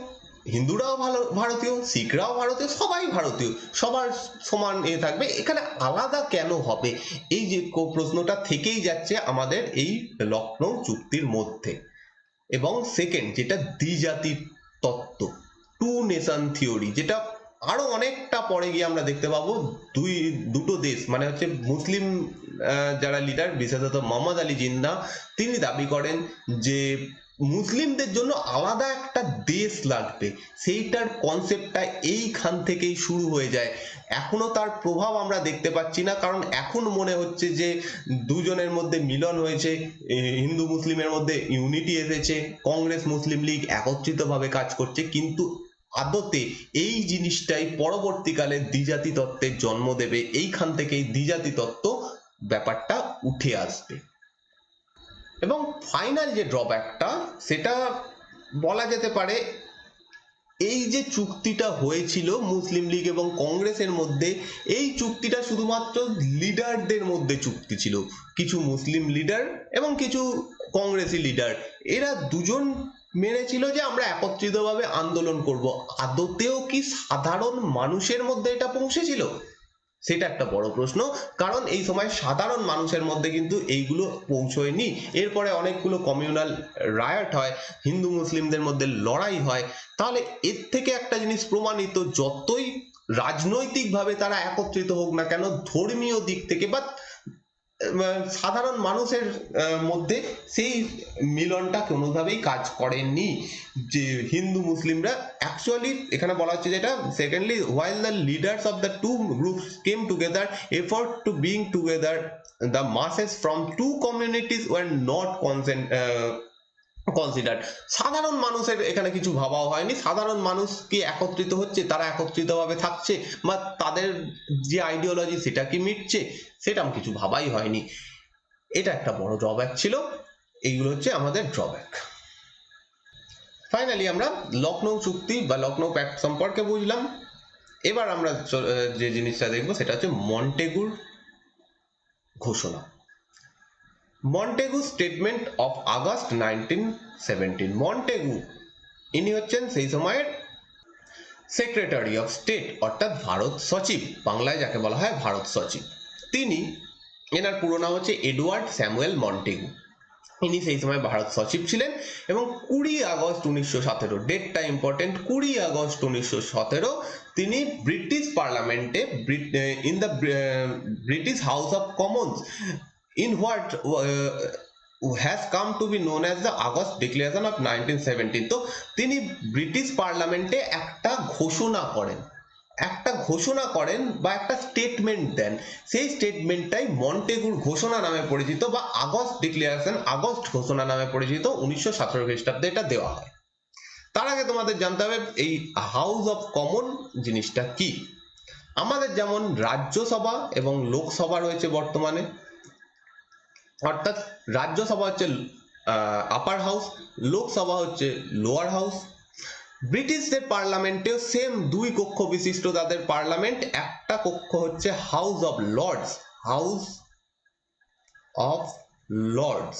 হিন্দুরাও ভারতীয়, শিখরাও ভারতীয়, সবাই ভারতীয়, সবার সমান থাকবে, এখানে আলাদা কেন হবে? এই যে প্রশ্নটা থেকেই যাচ্ছে আমাদের এই লখনৌ চুক্তির মধ্যে। এবং সেকেন্ড, যেটা দ্বিজাতি তত্ত্ব, টু নেশন থিওরি, যেটা আরো অনেকটা পরে গিয়ে আমরা দেখতে পাবো, দুটো দেশ, মানে হচ্ছে মুসলিম যারা লিডার, বিশেষত মোহাম্মদ আলী জিন্নাহ, তিনি দাবি করেন যে মুসলিমদের জন্য আলাদা একটা দেশ লাগবে। সেইটার কনসেপ্টটা এইখান থেকেই শুরু হয়ে যায়। এখনো তার প্রভাব আমরা দেখতে পাচ্ছি না, কারণ এখন মনে হচ্ছে যে দুজনের মধ্যে মিলন হয়েছে, হিন্দু মুসলিমের মধ্যে ইউনিটি এসেছে, কংগ্রেস মুসলিম লীগ একত্রিতভাবে কাজ করছে, কিন্তু আদতে এই জিনিসটাই পরবর্তীকালে দ্বিজাতি তত্ত্বের জন্ম দেবে। এইখান থেকেই দ্বিজাতি তত্ত্ব ব্যাপারটা উঠে আসবে। এবং ফাইনাল যে ড্রব্যাকটা, সেটা বলা যেতে পারে, এই যে চুক্তিটা হয়েছিল মুসলিম লীগ এবং কংগ্রেসের মধ্যে, এই চুক্তিটা শুধুমাত্র লিডারদের মধ্যে চুক্তি ছিল, কিছু মুসলিম লিডার এবং কিছু কংগ্রেসি লিডার, এরা দুজন মেনেছিল যে আমরা একত্রিতভাবে আন্দোলন করব। আদতেও কি সাধারণ মানুষের মধ্যে এটা পৌঁছেছিল? সেটা একটা বড় প্রশ্ন, কারণ এই সময় সাধারণ মানুষের মধ্যে কিন্তু এইগুলো পৌঁছয়নি। এরপরে অনেকগুলো কমিউনাল রায়ট হয়, হিন্দু মুসলিমদের মধ্যে লড়াই হয়। তাহলে এর থেকে একটা জিনিস প্রমাণিত, যতই রাজনৈতিকভাবে তারা একত্রিত হোক না কেন, ধর্মীয় দিক থেকে বা সাধারণ মানুষের মধ্যে সেই মিলনটা কোনোভাবেই কাজ করেনি। যে হিন্দু মুসলিমরা অ্যাকচুয়ালি, এখানে বলা হচ্ছে যেটা, secondly, while the leaders of the two groups came together, effort to bring together the masses from two communities were not consider. সাধারণ মানুষের এখানে কিছু ভাবাও হয়নি, সাধারণ মানুষ কি একত্রিত হচ্ছে, তারা একত্রিতভাবে থাকছে, বা তাদের যে আইডিওলজি সেটা কি মিটছে, সেটাও কিছু ভাবাই হয়নি। এটা একটা বড় ড্রব্যাক ছিল। এইগুলো হচ্ছে আমাদের ড্রব্যাক। ফাইনালি আমরা লখনৌ চুক্তি বা লখনৌ প্যাক্ট সম্পর্কে বুঝলাম। এবার আমরা যে জিনিসটা দেখবো সেটা হচ্ছে মন্টেগুর ঘোষণা, Montagu statement of August 1917। Montagu ইনি হচ্ছেন সেই সময়ের সেক্রেটারি অফ স্টেট, অর্থাৎ ভারত সচিব, বাংলায় যাকে বলা হয় ভারত সচিব। তিনি, এনার পুরো নাম হচ্ছে এডওয়ার্ড স্যামুয়েল মন্টেগু। ইনি সেই সময় ভারত সচিব ছিলেন এবং 20 আগস্ট 1917, ডেটটা ইম্পর্টেন্ট, 20 আগস্ট 1917 তিনি ব্রিটিশ পার্লামেন্টে in the British house of Commons in what has come to be known as the August Declaration of 1917, তো তিনি ব্রিটিশ পার্লামেন্টে একটা ঘোষণা করেন বা একটা স্টেটমেন্ট দেন। সেই স্টেটমেন্টটাই মন্টেগুর ঘোষণা নামে পরিচিত বা আগস্ট ডিক্লারেশন, আগস্ট ঘোষণা নামে পরিচিত। 1917 খ্রিস্টাব্দে এটা দেওয়া হয়। তার আগে তোমাদের জানতে হবে এই হাউস অফ কমন জিনিসটা কি। আমাদের যেমন রাজ্যসভা এবং লোকসভা রয়েছে বর্তমানে, অর্থাৎ রাজ্যসভা হচ্ছে আপার হাউস, লোকসভা হচ্ছে লোয়ার হাউস। ব্রিটিশদের পার্লামেন্টেও সেম 2 কক্ষ বিশিষ্ট তাদের পার্লামেন্ট। একটা কক্ষ হচ্ছে হাউস অফ লর্ডস,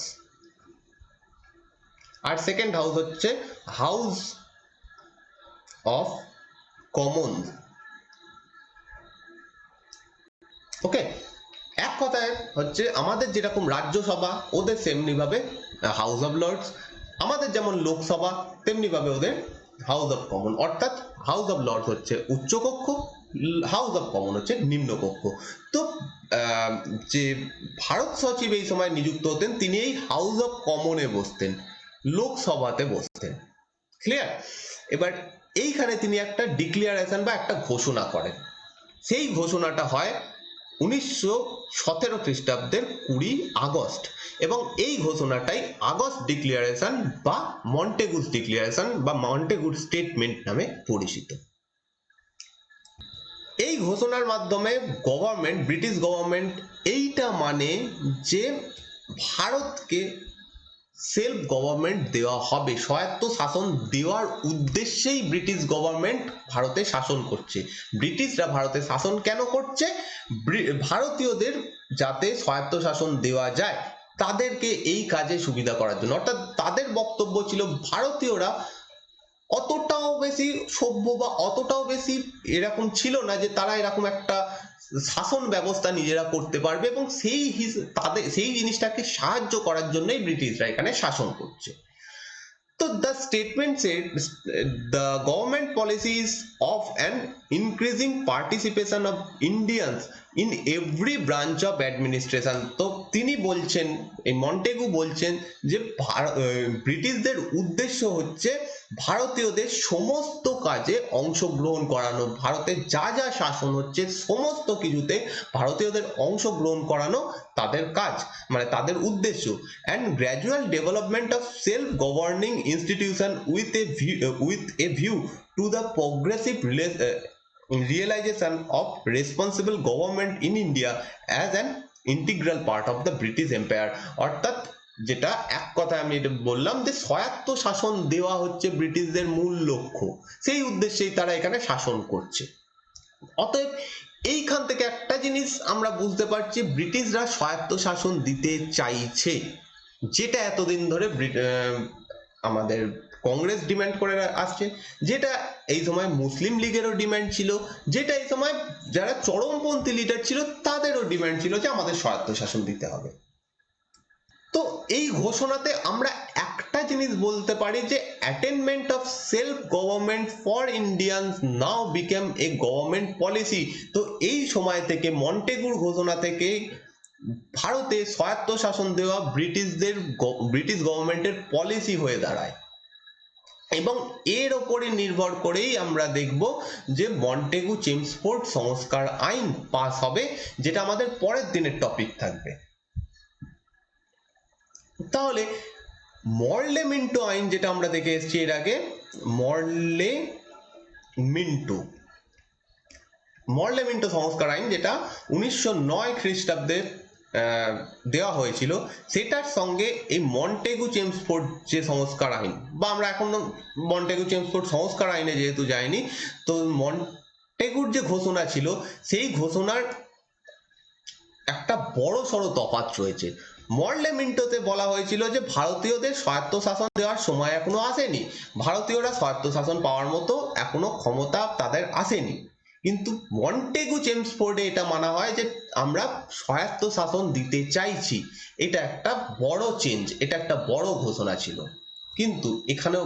আর সেকেন্ড হাউস হচ্ছে হাউস অফ কমন্স। ওকে, এক কথায় হচ্ছে আমাদের যেরকম রাজ্যসভা, ওদের সেমনি ভাবে হাউস অফ লর্ডস। আমাদের যেমন লোকসভা, তেমনি ভাবে ওদের হাউস অফ কমন, অর্থাৎ হাউস অফ লর্ডস হচ্ছে উচ্চকক্ষ, হাউস অফ কমন হচ্ছে নিম্নকক্ষ। তো যে ভারত সচিব এই সময় নিযুক্ত হতেন, তিনি এই হাউস অফ কমনে বসতেন, লোকসভাতে বসতেন। ক্লিয়ার? এবার এইখানে তিনি একটা ডিক্লারেশন বা একটা ঘোষণা করেন। সেই ঘোষণাটা হয় 1917 খ্রিস্টাব্দের 20 আগস্ট, এবং এই ঘোষণাটাই আগস্ট ডিক্লারেশন বা মন্টেগুস ডিক্লারেশন বা মন্টেগুর স্টেটমেন্ট নামে পরিচিত। এই ঘোষণার মাধ্যমে গভর্নমেন্ট, ব্রিটিশ গভর্নমেন্ট এইটা মানে যে ভারতকে সেলফ গভর্নমেন্ট দেওয়া হবে, স্বায়ত্ত শাসন দেওয়ার উদ্দেশ্যেই ব্রিটিশ গভর্নমেন্ট ভারতে শাসন করছে। ব্রিটিশরা ভারতে শাসন কেন করছে? ভারতীয়দের যাতে স্বায়ত্ত শাসন দেওয়া যায়, তাদেরকে এই কাজে সুবিধা করার জন্য। অর্থাৎ তাদের বক্তব্য ছিল ভারতীয়রা অতটাও বেশি সভ্য বা অতটাও বেশি এরকম ছিল না যে তারা এরকম একটা শাসন ব্যবস্থা নিজেরা করতে পারবে, এবং সেই জিনিসটাকে সাহায্য করার জন্যই ব্রিটিশরা এখানে শাসন করছে। তো the statement said the government policies of an increasing participation of Indians in every branch of administration। তো তিনি বলছেন, এই মন্টেগু বলছেন যে ব্রিটিশদের উদ্দেশ্য হচ্ছে ভারতীয়দের সমস্ত কাজে অংশগ্রহণ করানো, ভারতের যা যা শাসন হচ্ছে সমস্ত কিছুতে ভারতীয়দের অংশগ্রহণ করানো তাদের কাজ, মানে তাদের উদ্দেশ্য। and gradual development of self governing institution with a view to the progressive realization of responsible government in India as an integral part of the British Empire। অর্থাৎ যেটা এক কথায় আমি এটা বললাম যে স্বায়ত্ত শাসন দেওয়া হচ্ছে ব্রিটিশদের মূল লক্ষ্য, সেই উদ্দেশ্যেই তারা এখানে শাসন করছে। অতএব এইখান থেকে একটা জিনিস আমরা বুঝতে পারছি, ব্রিটিশরা স্বায়ত্ত শাসন দিতে চাইছে, যেটা এতদিন ধরে আমাদের কংগ্রেস ডিমান্ড করে আসছে, যেটা এই সময় মুসলিম লীগেরও ডিমান্ড ছিল, যেটা এই সময় যারা চরমপন্থী লিডার ছিল তাদেরও ডিমান্ড ছিল যে আমাদের স্বায়ত্ত শাসন দিতে হবে। তো এই ঘোষণাতে আমরা একটা জিনিস বলতে পারি যে attainment of self government for Indians now became a government policy. তো এই সময় থেকে, মন্টেগুর ঘোষণা থেকে ভারতে স্বায়ত্ত শাসন দেওয়া ব্রিটিশ গভর্নমেন্টের পলিসি হয়ে দাঁড়ায়, এবং এর ওপরে নির্ভর করেই আমরা দেখব যে মন্টেগু চেমসফোর্ড সংস্কার আইন পাস হবে, যেটা আমাদের পরের দিনের টপিক থাকবে। তাহলে মরলে মিন্টো আইন, যেটা আমরা দেখে এসেছি এর আগে, মরলে মিন্টো সংস্কার আইন, যেটা 1909 খ্রিস্টাব্দে দেওয়া হয়েছিল, সেটার সঙ্গে এই মন্টেগু চেমসফোর্ড যে সংস্কার আইন, বা আমরা এখন মন্টেগু চেমসফোর্ড সংস্কার আইনে যেহেতু যাইনি, তো মন্টেগুর যে ঘোষণা ছিল সেই ঘোষণার একটা বড় সড়ো তফাৎ রয়েছে। মরলে মিন্টোতে বলা হয়েছিল যে ভারতীয়দের স্বায়ত্ত শাসন দেওয়ার সময় এখনো আসেনি, ভারতীয়রা স্বায়ত্ত শাসন পাওয়ার মতো এখনো ক্ষমতা তাদের আসেনি, কিন্তু মন্টেগু চেমসফোর্ডে এটা মানা হয় যে আমরা স্বায়ত্ত শাসন দিতে চাইছি। এটা একটা বড় চেঞ্জ, এটা একটা বড় ঘোষণা ছিল। কিন্তু এখানেও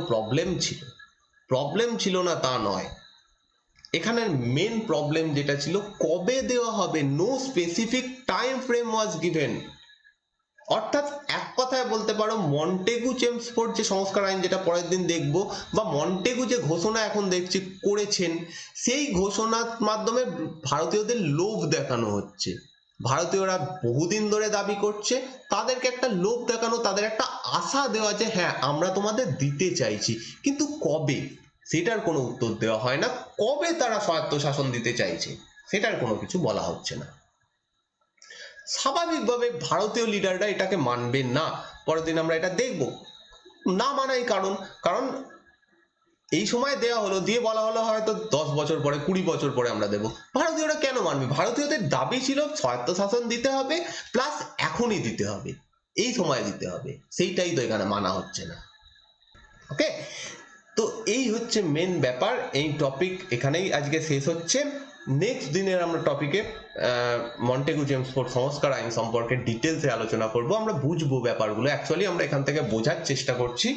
প্রবলেম ছিল না তা নয়। এখানের মেন প্রবলেম যেটা ছিল, কবে দেওয়া হবে, no specific time frame was given. অর্থাৎ এক কথায় বলতে পারো, মন্টেগু চেমসফোর্ড যে সংস্কার আইন যেটা পরের দিন দেখব, বা মন্টেগু যে ঘোষণা এখন দেখছি করেছেন, সেই ঘোষণার মাধ্যমে ভারতীয়দের লোভ দেখানো হচ্ছে। ভারতীয়রা বহুদিন ধরে দাবি করছে, তাদেরকে একটা লোভ দেখানো, তাদের একটা আশা দেওয়া যে হ্যাঁ আমরা তোমাদের দিতে চাইছি, কিন্তু কবে সেটার কোনো উত্তর দেওয়া হয় না। কবে তারা স্বায়ত্তশাসন দিতে চাইছে সেটার কোনো কিছু বলা হচ্ছে না। স্বাভাবিকভাবে ভারতীয় লিডাররা এটাকে মানবে না। পরের দিন আমরা এটা দেখব। না মানাই কারণ এই সময় দেওয়া হলো, দিয়ে বলা হলো হয়তো 10 বছর পরে, 20 বছর পরে আমরা দেব। ভারতীয়রা কেন মানবে? ভারতীয়দের দাবি ছিল স্বায়ত্তশাসন দিতে হবে, প্লাস এখনই দিতে হবে, এই সময় দিতে হবে। সেইটাই তো এখানে মানা হচ্ছে না। ওকে, তো এই হচ্ছে মেন ব্যাপার। এই টপিক এখানেই আজকে শেষ হচ্ছে। নেক্সট দিনের আমরা টপিকে মন্টেগু চেমসফোর্ড সংস্কার আইন সম্পর্কে ডিটেলসে আলোচনা করব। আমরা বুঝবো ব্যাপারগুলো। অ্যাকচুয়ালি আমরা এখান থেকে বোঝার চেষ্টা করছি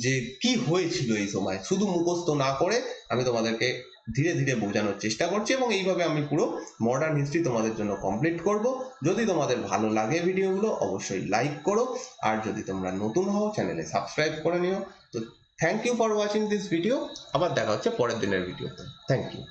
যে কি হয়েছিল এই সময়, শুধু মুখস্থ না করে আমি তোমাদেরকে ধীরে ধীরে বোঝানোর চেষ্টা করছি, এবং এইভাবে আমি পুরো মডার্ন হিস্ট্রি তোমাদের জন্য কমপ্লিট করব। যদি তোমাদের ভালো লাগে ভিডিওগুলো, অবশ্যই লাইক করো, আর যদি তোমরা নতুন হও চ্যানেলে সাবস্ক্রাইব করে নিও। তো thank you for watching this video. আবার দেখা হচ্ছে পরের দিনের ভিডিওতে। Thank you.